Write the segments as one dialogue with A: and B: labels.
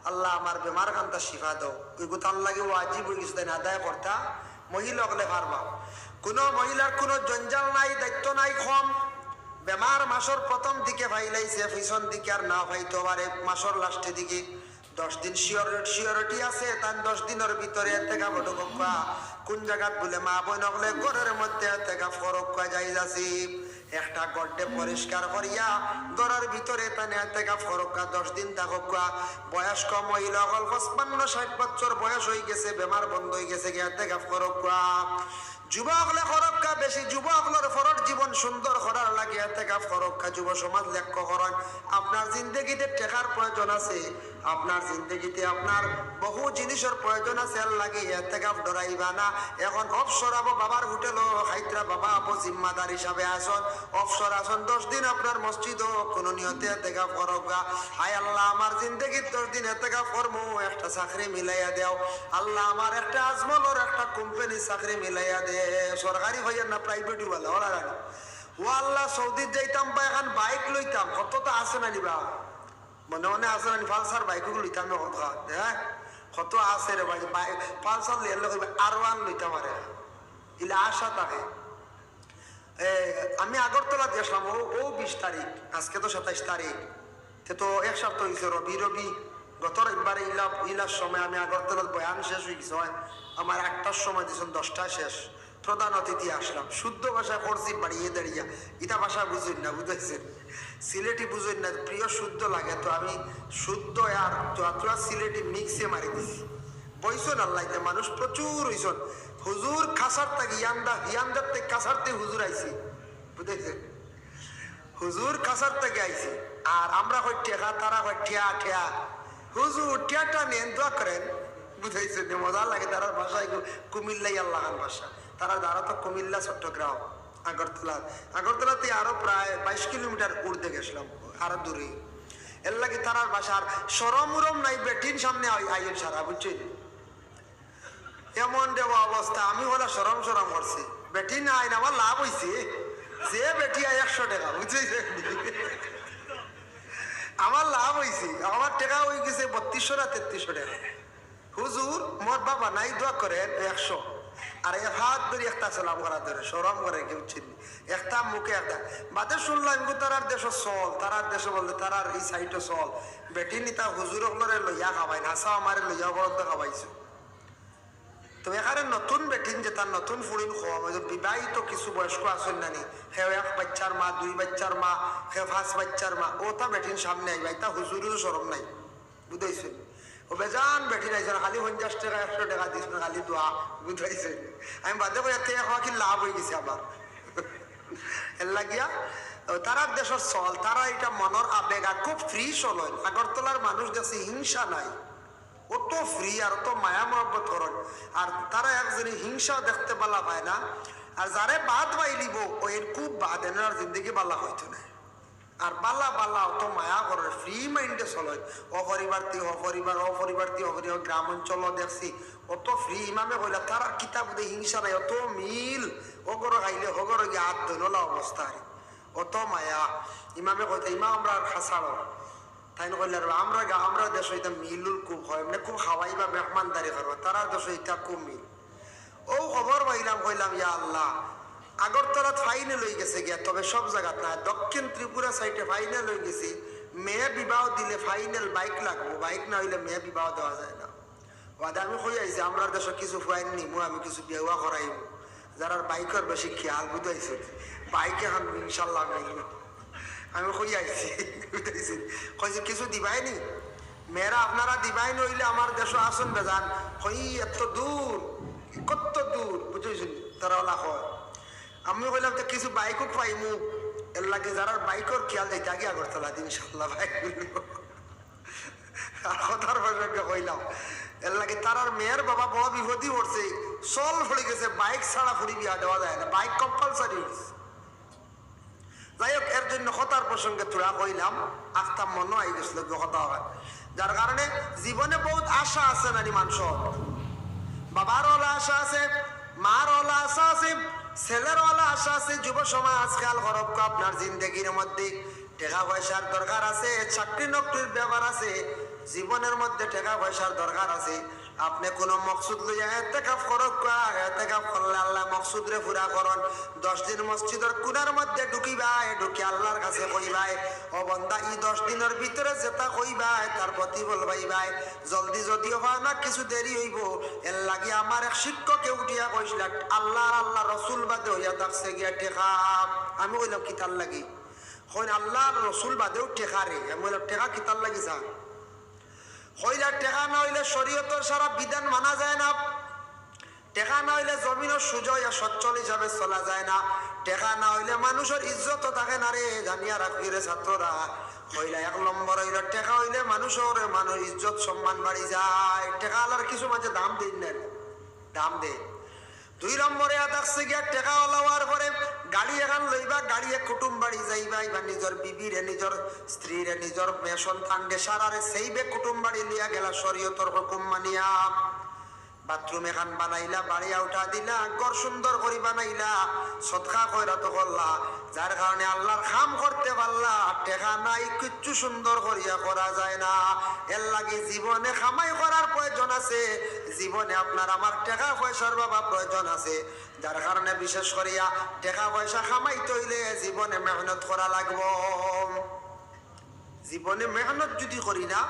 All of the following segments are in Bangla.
A: আল্লাহ আমার বেমার খান্তা শিফা দাও, ওই গুতার লাগে ওয়াজিব হয়ে গেছে তাই আদায় করতা মহিলা হলে পারবা। কোনো মহিলার কোনো জঞ্জাল নাই, দায়িত্ব নাই কম। বেমার মাসর প্রথম দিকে ফাইলাইছে, পিছন দিকে আর না ফাইতে পারে মাসর লাস্টের দিকে 10 দিন শিওরিটি আছে, তার 10 দিনের ভিতরে থেকে বড়কা কোন জায়গাত বলে মা বোন হলে ঘরের মধ্যে থেকে ফরক যাই যাচ্ছি একটা গড্ডে পরিষ্কার করিয়া ঘরের ভিতরে তানে থেকে ফরকা 10 দিন থাকা। বয়স্ক মহিলা হল 55-60 বছর বয়স হয়ে গেছে, বেমার বন্ধ হয়ে গেছে গিয়া থেকে ফরকা। যুবক হলে ফরক্কা বেশি, যুবক হলের ফরক জীবন সুন্দর করার লাগে থেকে ফরক্কা। যুব সমাজ লক্ষ্য করেন, আপনার জিন্দগিতে টেকার প্রয়োজন আছে, আপনার জিন্দগিতে আপনার বহু জিনিসের প্রয়োজন আছে, আর লাগে এর থেকে ডরাইবা না। এখন অবসর আবো বাবার হোটেল হাইত্রা বাবা আবো জিম্মাদার হিসাবে আসন, অবসর আসন 10 দিন আপনার মসজিদ কোনো নিয়তে থেকে ফরক্কা। হায় আল্লাহ আমার জিন্দগির 10 দিন থেকে ফরমু একটা চাকরি মিলাইয়া দেও, আল্লাহ আমার একটা আজমলের একটা কোম্পানি চাকরি মিলাইয়া দে, সরকারি হইয়া না প্রাইভেট বলে ওরা রানি। ও আল্লাহ সৌদিত যাইতাম বা এখন বাইক লইতাম, কত তো আছে না নিবা মনে মনে আছে না, পালসার বাইকগুলো লইতাম হ্যাঁ কত আছে রে ভাই, পালসার লিয়ে R1 লইতাম আরে ইলে আশা থাকে। আমি আগরতলা গেছিলাম ও 20 তারিখ, আজকে তো 27 তারিখ, তো 1 সপ্তাহ হয়েছে। রবি গত রবিবারে ইলার সময় আমি আগরতলার বয়ান শেষ হয়ে গেছে, আমার 1টার সময় দিয়েছেন 10টা শেষ। প্রধান অতিথি আসলাম, শুদ্ধ ভাষা করছি বাড়িয়ে দাঁড়িয়ে, ইটা ভাষা বুঝুন না, বুঝেছেন সিলেটি বুঝুন না, প্রিয় শুদ্ধ লাগে তো আমি শুদ্ধ আর তোরা সিলেটি মিক্সে মারি দিছি। বইছন আল্লাহতে মানুষ প্রচুর হইছন, হুজুর খাসার থেকে ইয়ান্দার থেকে কাছারতে হুজুর আইছি, বুঝেছেন হুজুর খাসার থেকে আইছি। আর আমরা কই টেকা, তারা কই ঠেয়া ঠেয়া, হুজুর ঠেয়াটা নেন দোয়া করেন, বুঝাইছেন মজা লাগে। তারার ভাষায় কুমিল্লাই আল্লাহান ভাষা, তারা দ্বারা তো কুমিল্লা চট্টগ্রাম আগরতলাতে আরো প্রায় 22 কিলোমিটার উড়তে গেছিলাম, আরো দূরে। এর লাগে তারার ভাষার সরম উরম নাই, বেটিন সামনে আইন সারা, বুঝছেন এমন দেব অবস্থা। আমি হলে সরম করছি, বেটি না আইন আমার লাভ হয়েছে, যে বেটি আয় 100 টাকা, বুঝছেন আমার লাভ হয়েছে, আমার টাকা হয়ে গেছে 3200 না 3300 টাকা। হুজুর মোর বাবা নাই দোয়া করেন 100, আর হাত ধরে একটা সালাম করা ধরে সরম করে কেউ চিনি, একটা মুখে একটা বাদে শুনলাম তারার দেশ চল, তারার দেশে বলতে তারার এই সাইডে চল, বেটি নিতা হুজুর হলরে লইয়া খাবাই না, আসা আমার লইয়া বলতে খাবাইছো। তো এখানে নতুন বেটিন যে তার নতুন ফুড়িন খাওয়া বিবাহিত কিছু বয়স্ক আসেন নানি, সেও 1 বাচ্চার মা, 2 বাচ্চার মা, সেও 5 বাচ্চার মা, ও তা বেটিন সামনে আইবা, তা হুজুরেরও সরম নাই, বুঝাইছেন ও বেজান বেটি নাই, খালি 50 টাকা 100 টাকা দিস না, খালি দোয়া, বুঝাইছেন। আমি বাদে করে এতে খাওয়া কি লাভ হয়ে গেছে আবার এর লাগিয়া তারার দেশের চল, তারা এটা মনের আবেগ আর খুব ফ্রি চলন। আগরতলার মানুষ দেখছে হিংসা নাই, অত ফ্রি আর অত মায়া মহব্বত করেন, আর তারা একজনে হিংসা দেখতে পালা পায় না। আর যারে বাদ পাইলিব ও এর খুব বাদ এনার জিন্দগি বালা হইতো না, আর বালা বালা অত মায়া করে ফ্রি মাইন্ডে চলেন। অপরিবার গ্রাম অঞ্চল দেখছি অত ফ্রি। ইমামে কইলা তারা কিতাব দে হিংসা নাই, অত মিল, ওগর খাইলে হগর গিয়ে হাত ধনলা অবস্থা, অত মায়া। ইমামে কইতা ইমাম আমরা খাসাড়, তাই কইলে আমরা দেশ এটা মিলুল খুব হয়, মানে খুব খাওয়াইবা মেহমানদারি করবা, তারা দেশ এটা খুব মিল। ও খবর পাইলাম, কইলাম ইয়া আল্লাহ, আগরতলাত ফাইনাল হয়ে গেছে গিয়া, তবে সব জায়গাত না, দক্ষিণ ত্রিপুরা সাইডে ফাইনাল হয়ে গেছে। মেয়ে বিবাহ দিলে ফাইনাল বাইক লাগবো, বাইক না হইলে মেয়ে বিবাহ দেওয়া যায় না। বাদে আমি কই আইছি আমরা দেশে কিছু ফাইন নিমু, আমি কিছু বিয়া করাইব, যারা বাইকের বেশি খেয়াল, বুঝাইছে বাইক এখন ইনশাল্লাহ মিলব। আমি কই আইছি, বুঝাইছি কইছে কিছু দিবাই নি মেয়েরা, আপনারা দিবাই নইলে আমার দেশে আসুন বেজান, কই এত দূর, কত দূর, বুঝেছেন তারা ওলা হয়। আমি কইলাম তো কিছু বাইকও পাইমু, এর লাগে যারা বাইকের খেয়াল দিতে আগে আগরতলা দিন ইনশাল্লাহ বাইক আর কথার প্রসঙ্গে কইলাম, এর লাগে তারার মেয়ের বাবা বড় বিপদই পড়ছে, চল ফুড়ে গেছে, বাইক ছাড়া ফুড়ি বিয়া দেওয়া যায় না, বাইক কম্পালসারি হয়েছে। যাই হোক, এর জন্য কথার প্রসঙ্গে তোরা কইলাম, আস্তা মনে আই গেছিল কথা হয়, যার কারণে জীবনে বহুত আশা আছে নারী মানুষ, বাবার ওলা আশা আছে, মার ওলা আশা আছে, ছেলের ওলা আশা আছে। যুব সমাজ খেয়াল করব, আপনার জিন্দগির মধ্যে টাকা পয়সার দরকার আছে, চাকরি নকরির ব্যাপার আছে, জীবনের মধ্যে টাকা পয়সার দরকার আছে, আপনি কোন মকসুদ লইয়া ইতিকাফ করক, ইতিকাফ করলে আল্লাহ মকসুদ রে পুরা করন। 10 দিন মসজিদের কোণার মধ্যে ঢুকিবাই, ঢুকি আল্লাহর কাছে কইবাই, ও বান্দা এই 10 দিনের ভিতরে যেটা কইবাই তার প্রতিফল পাইবাই। জলদি যদিও হয় না, কিছু দেরি হইব। এর লাগি আমার এক শিক্ষকে উঠিয়া কইছিল, আল্লাহ রসুল বাদে হইয়া থাকছে গিয়া টেকা। আমি কইলাম কিতার লাগি? কইন আল্লাহ রসুল বাদেও টেকা রে। আমি বললাম টেকা কিতার লাগি যা? কইলা টেকা না হইলে শরীয়তের সারা বিধান মানা যায় না, টেকা না হইলে জমিনের সুজয় সচ্ছল হিসাবে চলা যায় না, টেকা না হইলে মানুষের ইজ্জত থাকে না রে, জানিয়া রাখবি রে ছাত্ররা। কইলা 1 নম্বর হইল টেকা হইলে মানুষের ইজ্জত সম্মান বাড়ি যায়। টেকা আলার কিছু মাঝে দাম দিন না, দাম দে। 2 নম্বরে থাকছে গিয়া টেকা হওয়ার পরে গাড়ি এখন লইবা, গাড়িয়ে কুটুম বাড়ি যাইবা, বা নিজের বিবিরে, নিজের স্ত্রীরে, নিজের মেয়ে সন্তানকে সারারে সেইবে কুটুম বাড়ি লিয়া গেলা শরীয়তের হুকুম মানিয়া। বাথরুম এখান বানাইলা, বাড়িয়া উঠা দিলা, ঘর সুন্দর করে বানাইলা, সদকা কইরা তো করলা, যার কারণে আল্লাহর কাম করতে পারলা। টেকা নাই, কিচ্ছু সুন্দর করিয়া করা যায় না। এর লাগি জীবনে কামাই করার প্রয়োজন আছে, জীবনে আপনার আমার টাকা পয়সার বাবা প্রয়োজন আছে। যার কারণে বিশেষ করিয়া টাকা পয়সা কামাইতে হইলে জীবনে মেহনত করা লাগবো। জীবনে মেহনত যদি করি না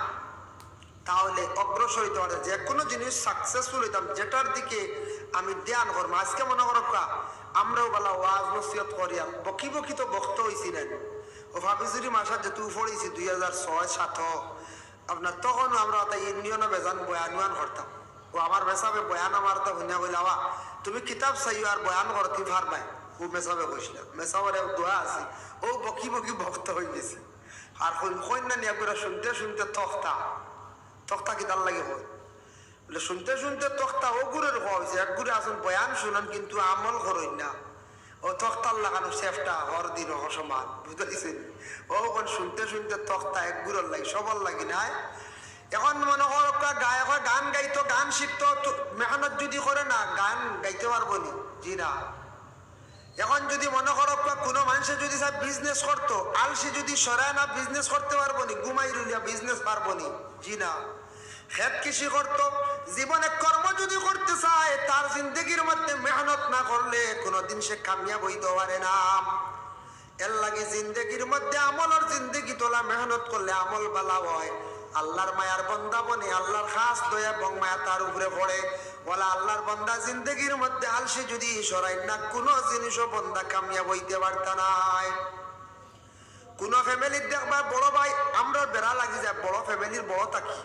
A: তাহলে অগ্রসর হইতে পারে, যে কোনো জিনিস সাকসেসফুল হইতাম, যেটার দিকে আমি ধ্যান করবো। আজকে মনে করো আমরাও বলা ওয়াজ নসিহত করিয়া বকি বকি তো বক্ত হয়েছি না। ও ভাবিজুরি মাসার যেহেতু পড়েছি 2006-07 আপনার, তখনও আমরা ইউনিয়নে বেজান বয়ান করতাম। ও আমার মেসাবে বয়ান আমার তো শুনে কইলাম, তুমি কিতাব চাইও আর বয়ান করতে পারবাই। ও মেসাবে কইছিলাম, মেসাবের দোয়া আছে, ও বকি বকি ভক্ত হয়ে গেছে। আর কন্যা নিয়ে করে শুনতে শুনতে তক্তা কিতার লাগে হয় বলে, শুনতে শুনতে তক্তা ও গুড়ের হওয়া হয়েছে। এক গুড়ে আসুন বয়ান শুনান কিন্তু আমল করেন না। ও তক্তার লাগানো সেফটা হর দিন সমান, বুঝতেছেন? ও শুনতে শুনতে তক্তা এক গুড়ের লাগে, সবার লাগি নাই। এখন মনে করো গায়ক গান গাইতো, গান শিখতো, মেহনত যদি করে না গান গাইতে পারবো নি? জি না। এখন যদি মনে করো কোনো মানুষের যদি সব বিজনেস করতো, আলসি যদি সরায় না বিজনেস করতে পারবো নি? ঘুমাই রইয়া বিজনেস পারবো নি? জি না। খেত কৃষি করতো, জীবনে কর্ম যদি করতে চায় তার জিন্দগির মধ্যে মেহনত না করলে কোনোদিন সে কামিয়াব হইতে পারে না। এর লাগে জিন্দগির মধ্যে আমলের জিন্দগি তোলা, মেহনত করলে আমল বালা হয়। আল্লাহর মায়ার বন্দা বনে আল্লাহর খাস দয়া এবং মায়া তার উপরে পড়ে। বলা আল্লাহর বন্দা জিন্দগির মধ্যে আলসি যদি সরাই না, কোনো জিনিসও বন্দা কামিয়াব হইতে পারত নাই। কোন ফ্যামিলির দেখবা বড় ভাই, আমরা বেড়া লাগি যায় বড় ফ্যামিলির বড় থাকি,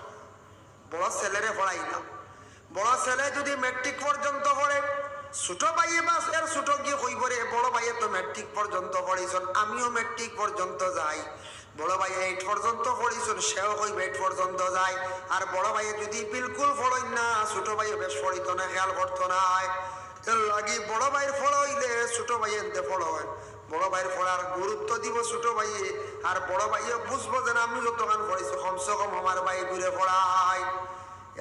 A: বড় ছেলেরে পড়াই না। বড় ছেলে যদি মেট্রিক পর্যন্ত পড়ে, ছোট ভাইয়ে বাস এর ছোট গিয়ে কইব রে বড় ভাইয়ে তো মেট্রিক পর্যন্ত পড়েছেন, আমিও মেট্রিক পর্যন্ত যাই। বড় ভাই 8 পর্যন্ত পড়েছেন, সেও কইব 8 পর্যন্ত যায়। আর বড় ভাইয়ে যদি বিলকুল পড়েন না, ছোট ভাইয়ে বেশ পড়িত না, খেয়াল করতো না। এর লাগি বড় ভাইয়ের ফল হইলে ছোট ভাই এনতে ফল হয়। বড় ভাইয়ের পড়ার গুরুত্ব দিব ছোট ভাইয়ে, আর বড় ভাইয়ে বুঝবো যে আমি যতক্ষণ পড়েছি কমসে কম আমার ভাই ঘুরে পড়াই।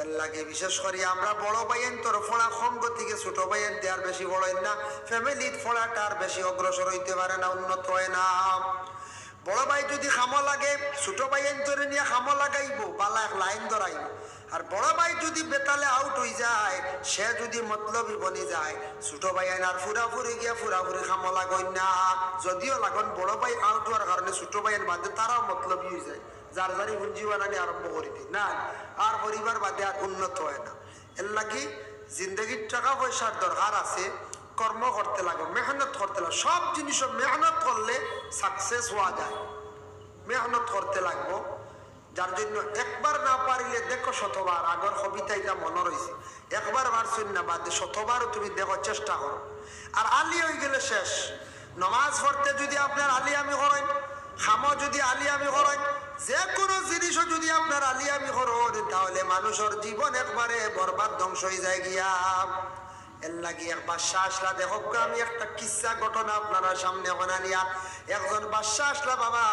A: এর লাগে বিশেষ করে আমরা বড় ভাইয়ের তোর ফোড়া কম গতিকে ছোট ভাইয়ের দেওয়ার বেশি বড় না। ফ্যামিলির ফোড়াটা আর বেশি অগ্রসর হইতে পারে না, উন্নত হয় না। বড় ভাই যদি খামো লাগে, ছোট ভাই এন্তরে নিয়ে খামো লাগাইবো, বালা এক লাইন ধরাইব। আর বড় ভাই যদি বেতালে আউট হয়ে যায়, সে যদি মতলবি বনি যায়, ছোট ভাই আইন আর ফুরাফুরি গিয়া ফুরাফুরি খামো লাগাই না। যদিও লাগুন বড় ভাই আউট হওয়ার কারণে ছোট ভাইয়ের বাদে তারাও মতলবি হয়ে যায়, যার যারি পুঁজি বানানি আরম্ভ করে দিই না, আর পরিবার বাদে আর উন্নত হয় না। এর লাগি জিন্দগির টাকা পয়সার দরকার আছে, কর্ম করতে লাগে, মেহনত করতে লাগে। সব জিনিস মেহনত করলে সাকসেস হওয়া যায়, মেহনত করতে লাগবো। যার জন্য একবার না পারিলে দেখো শতবার। আগর কবিতা এটা মনে রয়েছে, একবার পারছুন না বাদে শতবার তুমি দেখো, চেষ্টা করো। আর আলি হয়ে গেলে শেষ। নমাজ পড়তে যদি আপনার আলি আমি করেন, খামো যদি আলি আমি করেন, যে কোনো জিনিসও যদি আপনার আলি আমি করেন, তাহলে মানুষের জীবন একবারে বরবাদ ধ্বংস হয়ে যায় গিয়া। এর লাগি এক বাদশা আসলা, দেখো আমি একটা কিসা ঘটনা আপনারা সামনে বানানিয়া। একজন বাদশা আসলা বাবা,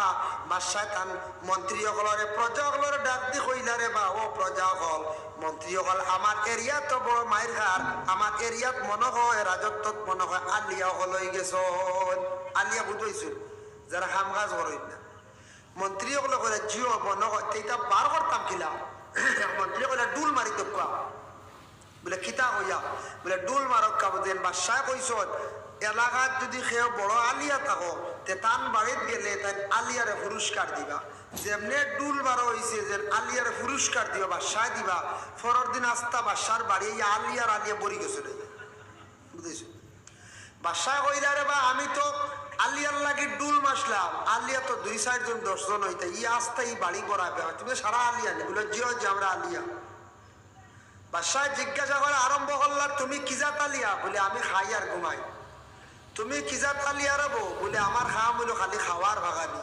A: বাদশায় তান মন্ত্রী হলরে প্রজা হলরে ডাক দি কইলা রে বা ও প্রজা হল, মন্ত্রী হল আমার এরিয়া তো বড় মায়ের ঘর, আমার এরিয়াত মনে হয় রাজত্বত মনে হয় আলিয়া হল হয়ে গেছ। আলিয়া বুঝাইছিল যারা কাম কাজ করেন না। মন্ত্রী ওগুলো কইলা জিও মনে সেইটা বার করতাম কিলা মন্ত্রী কইলা ডুল মারি দোকা বলে কিতা হইয়া বলে ডুল মারক কাবদেন বাদশাহ কইসন এলাকাত যদি কেউ বড় আলিয়া থাকো তে তান বাড়িত গেলে তাই আলিয়ারে পুরস্কার দিবা যেমনে ডুল বারো হয়েছে যে আলিয়ারে পুরস্কার দিবা বাদশাহ দিবা পরের দিন আস্তা বাদশার বাড়ি আলিয়া বড়ি গেছে বুঝেছ বাদশাহ কইলা রে বা আমি তো আলিয়ার লাগি ডুল মাসলাম আলিয়া তো 2-4 জন 10 জন হইতা ই আস্তা ই বাড়ি করাবে তুমি সারা আলিয়া নি বলে জিও যে আমরা আলিয়া বাদশাহ জিজ্ঞাসা করে আরম্ভ করলা তুমি কিজাত আলিয়া বলে আমি খাই আর ঘুমাই তুমি কিজাত আলিয়া রাবো বলে আমার খাম হলো খালি খাওয়ার ভাগানি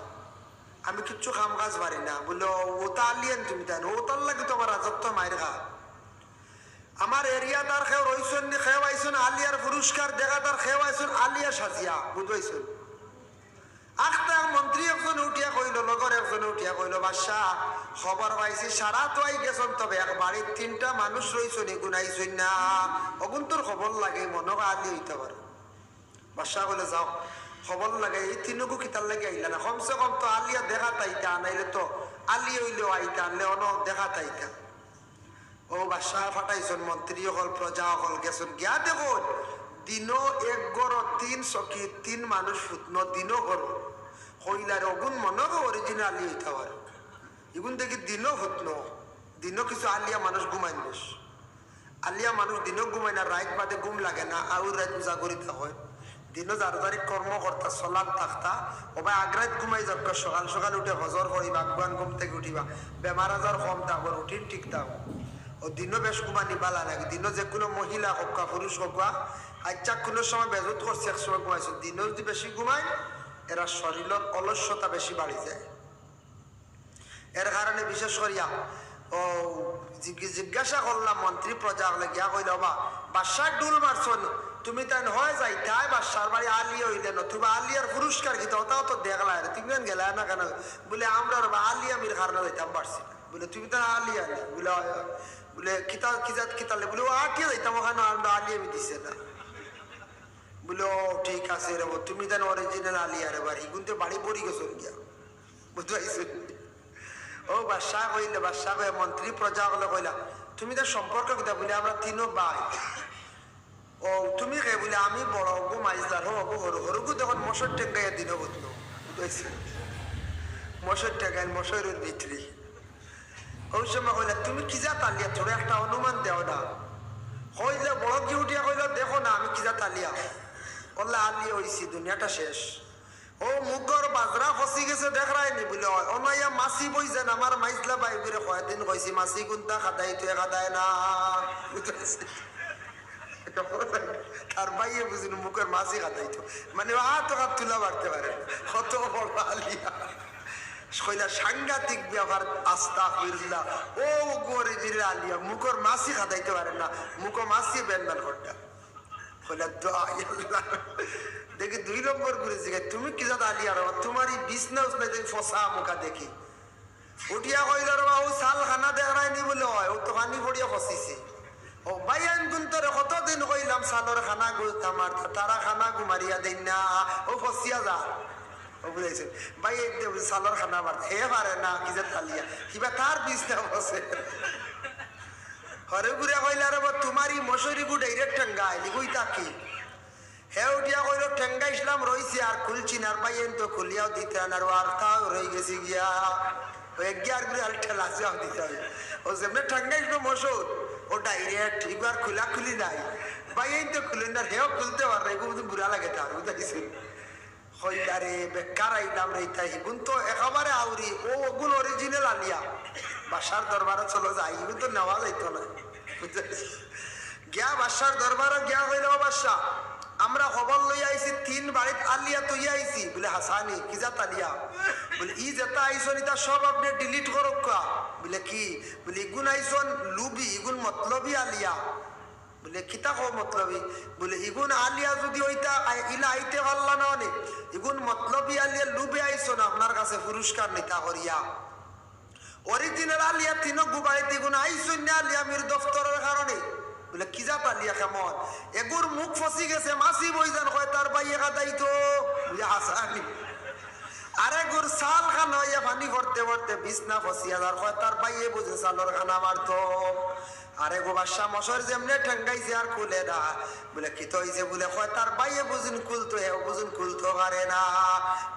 A: আমি কিচ্ছু কাম কাজ পারি না বলে ওটা আলিয়ান তুমি তাই ওটার লাগে তোমার রাজত্ব মায়ের খা আমার এরিয়াদার খেয়ে রইছেন নি খেয়ে আইসুন আলিয়ার পুরস্কার দেখা তার খেয়ে আইসুন আলিয়া সাজিয়া বুঝাইছেন আখটা মন্ত্রী একজন উঠিয়া কইল লগর একজন উঠিয়া কইল বাদশাহ খবর পাইছি সারা তো আই গেছেন তবে এক বাড়ির 3টা মানুষ রইছেন এগুন আইছেন না অগুন তোর খবর লাগে মনে আলি হইতে পারে বাদশাহ বলে যাও খবর লাগে এই 3গু কিতার লাগে আইলা না কমসে কম তো আলিয়া দেখা তাইতা নাইলে তো আলি হইলেও আইতা আনলে অন দেখা তাইতা ও বাদশাহ ফাটাইছেন মন্ত্রী হল প্রজা হল গেছেন গিয়া দেখুন দিনও 1 গড় 3 চকি 3 মানুষ ফুটনো দিনও গড় হইলার অগুন মনে অরিজিনাল আলি হইতে পারে এগুন দেখি দিনও ফুটনো দিনও কিছু আলিয়া মানুষ ঘুমাই বেশ আলিয়া মানুষ দিনও ঘুমায় না রাত বাদে ঘুম লাগে না আর রাত পূজা করিতে হয় দিনও যার কর্ম কর্তা চলাত থাকতা ওবাই আগ্রাত ঘুমাই যাক সকাল সকাল উঠে হজর করিবা আগুয়ান ঘুম থেকে উঠিবা বেমার আজার কম থাকবো রুটিন ঠিক থাকবো ও দিনও বেশ ঘুমানি বালা লাগে দিনও যে কোনো মহিলা হোক পুরুষ হোক আচ্ছা কোনো সময় বেজত করছে এক সময় ঘুমাইছে দিনও যদি বেশি ঘুমায় এরা শরীরের অলস্যতা বেশি বাড়ি যায় এর কারণে বিশেষ করিয়া ও জিজ্ঞাসা করলাম মন্ত্রী প্রজা হলে গিয়া কইল বা বাদশাহ ডুল মারছন তুমি তাই হয় যাই তাই বাদশার বাড়ি আলিয়া হইলে নতুবা আলিয়ার পুরস্কার কি ওটাও তো দেখলা তুমি গেলা না কেন বলে আমরা আলিয়া মির কারণে যাইতাম পারছি না বলে তুমি তো আলিয়া নি বলে বলে কিতালে বলে ও আটিয়া যাইতাম ওখানে আমরা আলিয়া মি দিছে না বলে ও ঠিক আছে রে তুমি তাই অরিজিনাল আলিয়া রে বাড়ি কিন্তু বাড়ি পড়ি গেছো গিয়া বুঝতে পারছি ও বাদশাহ কইলে বাদশাহ কয়ে মন্ত্রী প্রজা হলে কইলা তুমি তার সম্পর্ক কিতা বলে আমরা 3 ভাই ও তুমি কে বলে আমি বড় অগু মাইজদার হবু হরুগু তখন মশর টেঙ্গাইয়া দিন বুঝলো বুঝেছি মশর টেঙ্গাই মশরের ভিতরে ওই সময় কইলা তুমি কি যা তালিয়া তোর একটা অনুমান দেও না হইলে বড় কি উঠিয়া কইলা দেখো না আমি কি যা তালিয়া বললে আলিয়া হইছি দুনিয়াটা শেষ ও মুগর বাজরা ফসি গেছে দেখায়নি বলে অনাইয়া মাসি বইছেন আমার মাইজলা বাই করে কয়দিন কইছি মাসি কোনটা খাদাই তুই খাদায় না তার বাইয়ে বুঝিনি মুখের মাসি খাদাইতো মানে হাত হাত তুলা বাড়তে পারে কত বড় আলিয়া কইলা সাংঘাতিক ব্যবহার আস্তা হইলা ও গোরে জিরে আলিয়া মুখের মাসি খাদাইতে পারে না মুখ মাসি বেনবেন করটা কইলা দেখি 2 নম্বর ঘুরে জিগাই তুমি কি জাত আলিয়া রে তোমার এই বিজনেস নাই ফসা মুখা দেখি উঠিয়া কইল রে ও সাল খানা দেখায়নি বলে হয় ও তো পানি পড়িয়া ফসিছে ও বাইয়ান গুন্তরে কতদিন কইলাম সালর খানা গো আমার তারা খানা গো মারিয়া দেন না ও ফসিয়া যা ও বুঝাইছে ভাই সালর খানা মার হে পারে না কি জাত আলিয়া কিবা তার বিজনেস বসে হরে ঘুরে কইলা রে তোমারই মশরি গু ডাইরেক্ট টাঙ্গাই লিগুইতা কি হে উঠিয়া কইল ঠেঙ্গা ইসলাম রইছে আর খুলছি না পাইয়েন তো খুলিয়াও দিতে আর তাও রয়ে গেছি গিয়া ওই 11 গুলি আর ঠেলাছিয়াও দিতে হবে ও যেমনি ঠেঙ্গা ইসলাম মশুর ও ডাইরেক্ট এবার খোলা খুলি নাই পাইয়েন তো খুলেন না হেও খুলতে পারে এগুলো বুড়া লাগে তার বুঝাইছি হইলারে বেকার আইলাম রে তাই এগুন তো একেবারে আউরি ও ওগুন অরিজিনাল আলিয়া বাসার দরবারে চলো যাই এগুন তো নেওয়া যাইতো না বুঝাইছি গিয়া বাসার দরবারে গিয়া হইল বাসা আমরা খবর লইয়া আইছি 3 বাড়িত আলিয়া তৈয়া আইছি বলে হাসানি কি জাত আলিয়া বলে ই যেটা আইসন এটা সব আপনি ডিলিট করুক কা বলে কি বলে ইগুন আইসন লুবি ইগুন মতলবি আলিয়া বলে কিতা কো মতলবি বলে ইগুন আলিয়া যদি ওইটা ইলা আইতে পারলা না অনেক ইগুন মতলবি আলিয়া লুবি আইসন আপনার কাছে পুরস্কার নিতা করিয়া অরিজিনাল আলিয়া 3 গুবাইতে ইগুন আইসন না আলিয়া মির দফতরের কারণে বলে কি যা পালিয়া কেমন এগুর মুখ ফসি গেছে মাসি বইজান হয় তার বাইয়ে কাদাইতো বুঝে হাসানি আরে গুর সাল খানা হইয়া পানি করতে করতে বিছনা ফসিয়া যার হয় তার বাইয়ে বুঝে সালর খানা মারতো। আরে গো বাদশা মশর যেমনে ঠেঙ্গাইছে আর খুলে না, বলে কি তো হইছে বলে হয় তার বাইয়ে বুঝুন খুলতো, হে বুঝুন খুলতো পারে না।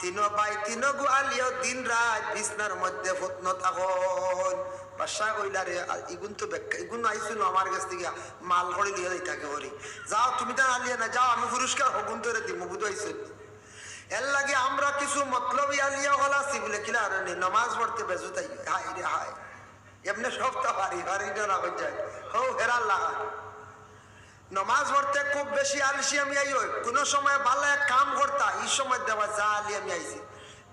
A: তিনো বাই তিনো গো আলিও দিন রাত বিছনার মধ্যে ফুটন তখন। বাদশা কইলা রে ইগুন তো ইগুন আইসুন আমার কাছ থেকে মাল করে লিয়ে যাই থাকে হরি, যাও তুমি তো আলিয়া না, যাও আমি পুরস্কার হগুন তোরে দিমু বুঝ আইসুন। এর লাগে আমরা কিছু মতলবী আলিয়া হলা আছি বলে কিলা নামাজ পড়তে বেজু তাই হাই রে হাই এমনি সপ্তাহ হারি হারি না হয়ে যায় হো হেরাল লাগা। নমাজ পড়তে খুব বেশি আলসি আমি আই কোন সময় ভালো এক কাম করতা এই সময় দেওয়া যা আলি আমি আইছি।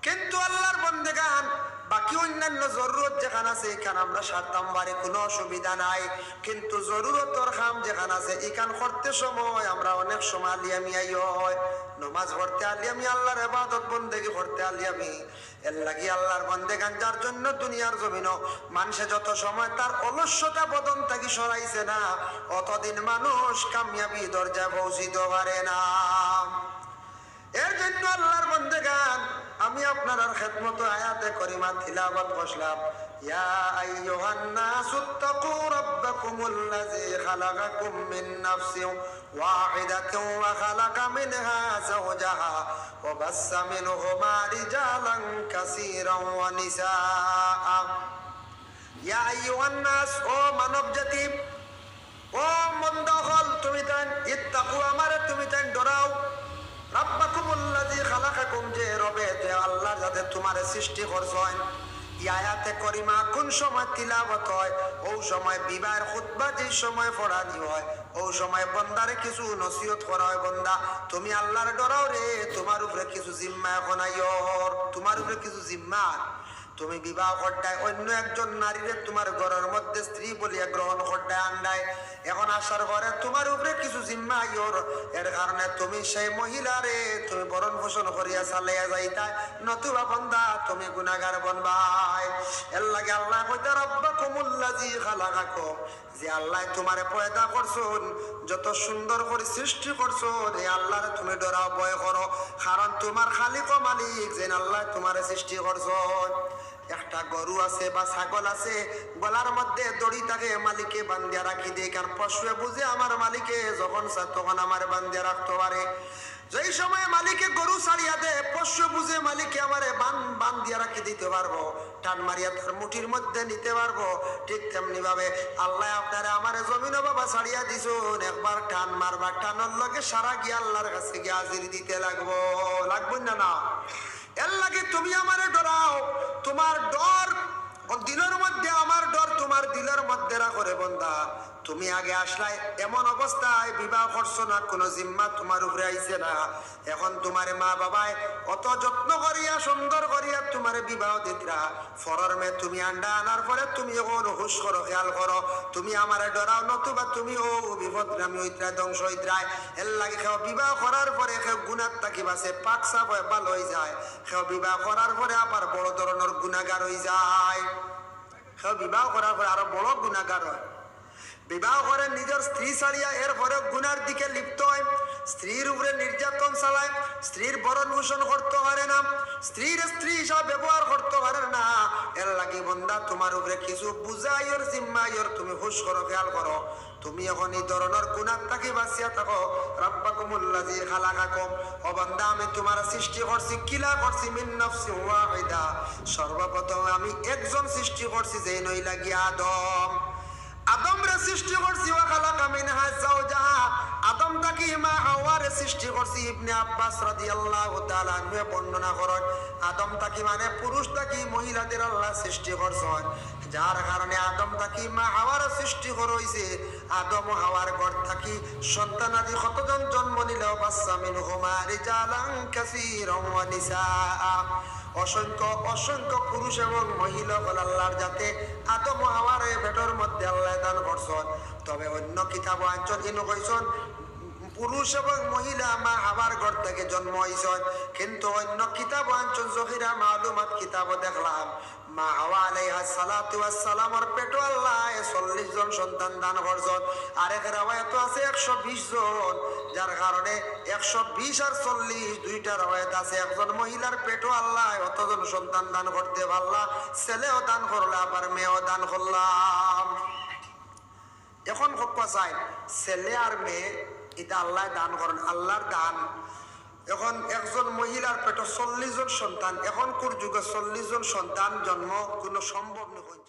A: কিন্তু আল্লাহর বন্দেগান বাকি অন্যান্য জরুরত যেখানে আছে এখানে আমরা সারতাম পারি, কোনো অসুবিধা নাই। কিন্তু জরুরতর কাম যেখানে আছে এখান করতে সময় আমরা অনেক সময় আলি আমি আই হয়। নমাজ পড়তে আলি আমি, আল্লাহর ইবাদত বন্দেগি করতে আলি আমি। এর লাগি আল্লাহর বন্দেগান যার জন্য দুনিয়ার জমিন মানুষে যত সময় তার অলস্যতা বদন থাকি সরাইছে না, অতদিন মানুষ কামিয়াবি দরজায় পৌঁছিতে পারে না। এর জন্য আল্লাহর বন্দেগান আমি আপনার খেদমত আয়াতে করিমা তিলাওয়াত করলাম। ইয়া আইয়ুহান নাসুত্তাকু রাব্বাকুমুল্লাযী খালাকাকুম মিন নাফসিন ওয়াহিদাতিন ওয়া খালাকা মিনহা যাওজাহা ওয়া বাসসা মিনহুমা রিজালান কাসীরান ওয়া নিসাআ। ইয়া আইয়ুহান নাস, ও মানব জাতি, ও মন্দহল, তুমি তান ইত্তাকু আমারে তুমি তান ডরাও। রাব্বাকুমুল্লাযী খালাকাকুম, যে রবে তে আল্লাহ যাতে তোমারে সৃষ্টি করছেন। এই আয়াতে করিমা কোন সময় তিলাওয়াত হয়, ও সময় বিবাহের খুতবা যে সময় পড়ানি হয়, ও সময় বন্দারে কিছু নসিহত করা হয়, বন্দা তুমি আল্লাহর ডরাও রে, তোমার উপরে কিছু জিম্মা এখন আইয়র, তোমার উপরে কিছু জিম্মা। তুমি বিবাহ করটায় অন্য একজন নারীরে তোমার ঘরের মধ্যে স্ত্রী বলিয়া গ্রহণ করটায় আন্ডায়, এখন আসার ঘরে তোমার উপরে কিছু জিম্মা আইয়র। এর কারণে তুমি সেই মহিলারে তুমি বরণ পোষণ করিয়া চালাইয়া যাইতা, নতুবা বন্দা তুমি গুনাহগার বনবাই। এর লাগে আল্লাহ কইতা রাব্বাকুমুল্লাযী খালাকাকুম, যে আল্লাহ তোমারে পয়দা করছুন, যত সুন্দর করে সৃষ্টি করছুন, এই আল্লাহরে তুমি ডরাও, ভয় করো। কারণ তোমার খালিক ও মালিক যে আল্লাহ তোমারে সৃষ্টি করছুন। একটা গরু আছে বা ছাগল আছে, গলার মধ্যে দড়ি থাকে, মালিকে বান্ধিয়া রাখি দিয়ে, কারণ পশুয়ে বুঝে আমার মালিকে যখন চায় তখন আমার বান্ধিয়া রাখতে পারে। যেই সময় মালিকে গরু ছাড়িয়া দে, পশু বুঝে মালিকে আমারে বান্ধিয়া রাখি দিতে পারবো, টান মারিয়া তার মুঠির মধ্যে নিতে পারবো। ঠিক তেমনি ভাবে আল্লাহ আপনারে আমারে জমিন বাবা ছাড়িয়া দিছুন, একবার টান মারবা, টানোর লগে সারা গিয়ে আল্লাহর কাছে গিয়ে হাজির দিতে লাগবো, লাগবে না? না, এর লাগে তুমি আমারে ডরাও। তোমার ডর দিলের মধ্যে, আমার ডর তোমার দিলের মধ্যে রাখরে বন্দা। তুমি আগে আসলাই এমন অবস্থায় বিবাহ করছো না, কোনো জিম্মা তোমার উপরে আইছে না। এখন তোমার মা বাবায় অত যত্ন করিয়া সুন্দর করিয়া তোমার বিবাহ দিতরা, ফরর মে তুমি আন্ডা আনার পরে তুমি এখন হুশ করো, খেয়াল করো, তুমি আমারে ডরাও, নতুবা তুমি ও বিপদগামী হইতরা, ধ্বংস হইতরায়। এর লাগে কেউ বিবাহ করার পরে কেউ গুনাহ থাকি বাসে পাক সাফ হয়ে ভালো হয়ে যায়, কেউ বিবাহ করার পরে আবার বড় ধরনের গুনাহগার হয়ে যায়, কেউ বিবাহ করার পরে আরো বড় গুনাহগার হয়। বিবাহ করে নিজের স্ত্রী ছাড়িয়া এর পরে গুনার দিকে লিপ্ত হয়, স্ত্রীর উপরে নির্যাতন চালায়, স্ত্রীর ভরণ পোষণ করতে পারে না, স্ত্রীর স্ত্রী হিসাবে ব্যবহার করতে পারে না। এর লাগে বন্দা তোমার উপরে কিছু বুঝাইর জিম্মাইর, তুমি হুশ করো, খেয়াল করো। তুমি এখন এই ধরনের গুনাহ থেকে বাঁচিয়া থাকো। রাব্বাকুমুল্লাযী খালাকাকুম, ও বান্দা আমি তোমার সৃষ্টি করছি, কিলা করছি, মিন নাফসিন ওয়াহিদা, সর্বপ্রথম আমি একজন সৃষ্টি করছি, যেই নই লাগি আদম। আদমরে সৃষ্টি করছি, ওয়া খালাকা মিনহা যাওজাহা, আদম তাকি মা হাওয়ারে সৃষ্টি করছি। ইবনে আব্বাস রাদিয়াল্লাহু তাআলা আনহু বর্ণনা করেন, আদম তাকি মানে পুরুষ তাকি মহিলাদের আল্লাহ সৃষ্টি করছেন, যার কারণে আদম তাকি মা হাওয়ার সৃষ্টি হইছে। আদম ও হাওয়ার ঘর থাকি সন্তানাদি কতজন জন্ম নিলেও বাচ্চা মিনহুমা রিজালান কাসীরান ওয়া নিসাআ, অসংখ্য অসংখ্য পুরুষ এবং মহিলা আল্লাহর যাতে আদম ও হাওয়ার পেটের মধ্যে আল্লাহ দান করছেন। তবে অন্য কিতাব আঞ্চল ইন কইছেন পুরুষ এবং মহিলা মা হাওয়ার ঘর থেকে জন্ম হইছেন, কিন্তু অন্য কিতাব আঞ্চল জহিরা মালুমাত কিতাব দেখলাম মা হাওয়া আলাইহিস সালাতু ওয়াস সালামের পেটে আল্লাহ 40 জন জন সন্তান দান করছেন। আরেক রাওয়ায়াত আছে 120 জন, যার কারণে 120 আর 40 দুইটা রাওয়ায়াত আছে। একজন মহিলার পেটও আল্লাহ অতজন সন্তান দান করতে পারলা, ছেলেও দান করলা আবার মেয়েও দান করলাম। এখন হক্কা চাই ছেলে আর মেয়ে এটা আল্লাহ দান করেন, আল্লাহর দান। এখন একজন মহিলার পেটে 40 জন সন্তান, এখনকার যুগে 40 জন সন্তান জন্ম কোনো সম্ভব নয়।